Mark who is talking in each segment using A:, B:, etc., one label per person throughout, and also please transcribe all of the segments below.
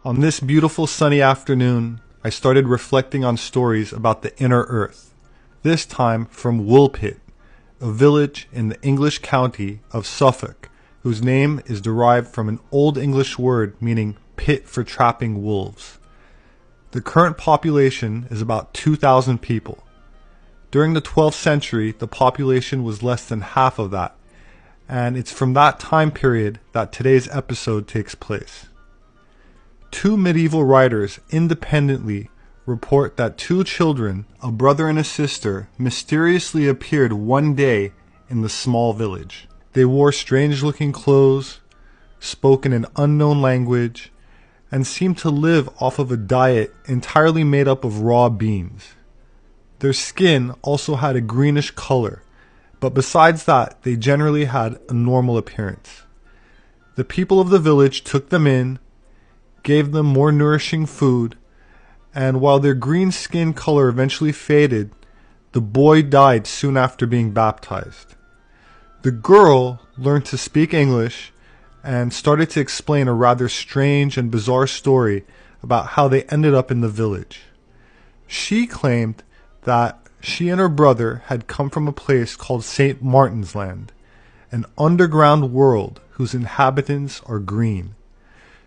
A: On this beautiful sunny afternoon, I started reflecting on stories about the inner earth, this time from Woolpit, a village in the English county of Suffolk, whose name is derived from an Old English word meaning pit for trapping wolves. The current population is about 2,000 people. During the 12th century, the population was less than half of that, and it's from that time period that today's episode takes place. Two medieval writers independently report that two children, a brother and a sister, mysteriously appeared one day in the small village. They wore strange-looking clothes, spoke in an unknown language, and seemed to live off of a diet entirely made up of raw beans. Their skin also had a greenish color, but besides that, they generally had a normal appearance. The people of the village took them in, gave them more nourishing food, and while their green skin color eventually faded, the boy died soon after being baptized. The girl learned to speak English and started to explain a rather strange and bizarre story about how they ended up in the village. She claimed that she and her brother had come from a place called St. Martin's Land, an underground world whose inhabitants are green.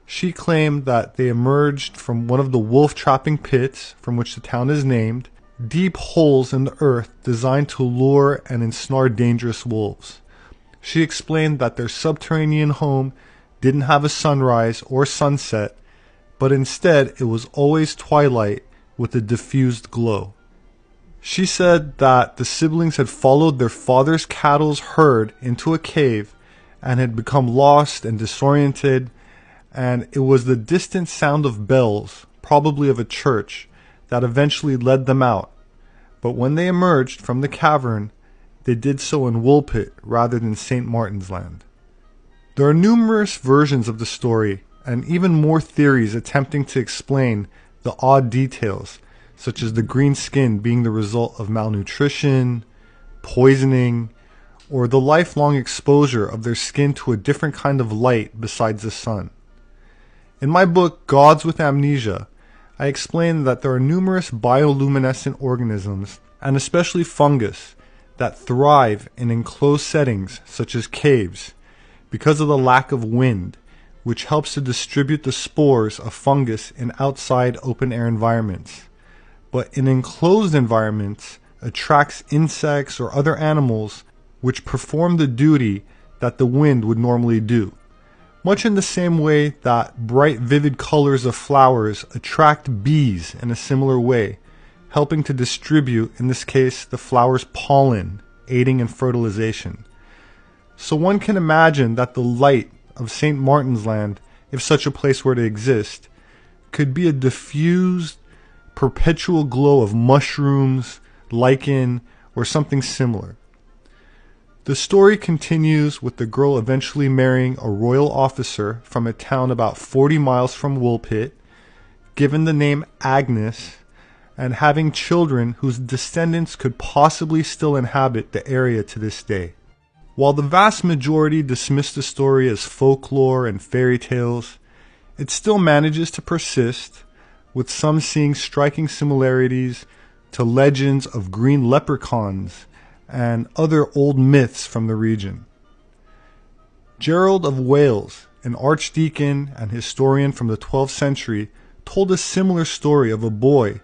A: She claimed that they emerged from one of the wolf-trapping pits, from which the town is named, deep holes in the earth designed to lure and ensnare dangerous wolves. She explained that their subterranean home didn't have a sunrise or sunset, but instead it was always twilight with a diffused glow. She said that the siblings had followed their father's cattle's herd into a cave and had become lost and disoriented, and it was the distant sound of bells, probably of a church, that eventually led them out. But when they emerged from the cavern, they did so in Woolpit rather than St. Martin's Land. There are numerous versions of the story, and even more theories attempting to explain the odd details, such as the green skin being the result of malnutrition, poisoning, or the lifelong exposure of their skin to a different kind of light besides the sun. In my book, Gods with Amnesia, I explain that there are numerous bioluminescent organisms, and especially fungus, that thrive in enclosed settings such as caves because of the lack of wind, which helps to distribute the spores of fungus in outside open-air environments. But in enclosed environments, attracts insects or other animals which perform the duty that the wind would normally do. Much in the same way that bright, vivid colors of flowers attract bees in a similar way, helping to distribute, in this case, the flower's pollen, aiding in fertilization. So one can imagine that the light of St. Martin's Land, if such a place were to exist, could be a diffused, perpetual glow of mushrooms, lichen, or something similar. The story continues with the girl eventually marrying a royal officer from a town about 40 miles from Woolpit, given the name Agnes, and having children whose descendants could possibly still inhabit the area to this day. While the vast majority dismiss the story as folklore and fairy tales, it still manages to persist, with some seeing striking similarities to legends of green leprechauns and other old myths from the region. Gerald of Wales, an archdeacon and historian from the 12th century, told a similar story of a boy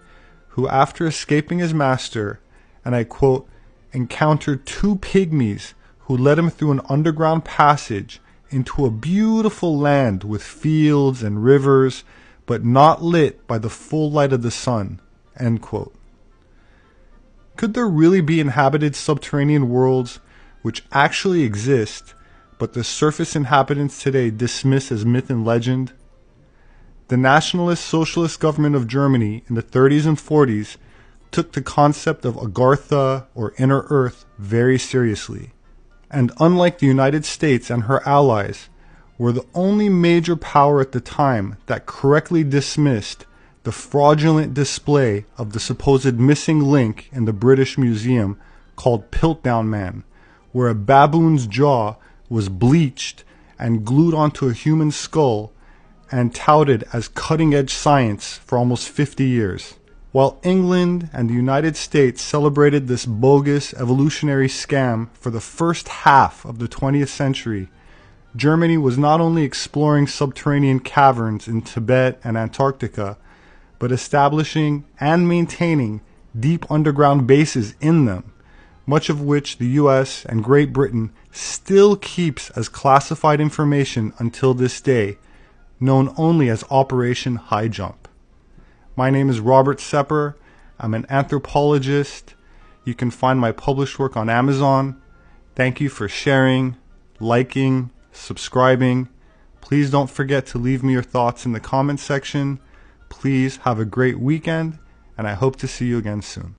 A: who, after escaping his master, and I quote, encountered two pygmies who led him through an underground passage into a beautiful land with fields and rivers, but not lit by the full light of the sun, end quote. Could there really be inhabited subterranean worlds which actually exist, but the surface inhabitants today dismiss as myth and legend? The Nationalist Socialist government of Germany in the 30s and 40s took the concept of Agartha or inner earth very seriously, and unlike the United States and her allies, were the only major power at the time that correctly dismissed the fraudulent display of the supposed missing link in the British Museum called Piltdown Man, where a baboon's jaw was bleached and glued onto a human skull and touted as cutting-edge science for almost 50 years. While England and the United States celebrated this bogus evolutionary scam for the first half of the 20th century, Germany was not only exploring subterranean caverns in Tibet and Antarctica, but establishing and maintaining deep underground bases in them, much of which the US and Great Britain still keeps as classified information until this day, known only as Operation High Jump. My name is Robert Sepper. I'm an anthropologist. You can find my published work on Amazon. Thank you for sharing, liking, subscribing. Please don't forget to leave me your thoughts in the comment section. Please have a great weekend, and I hope to see you again soon.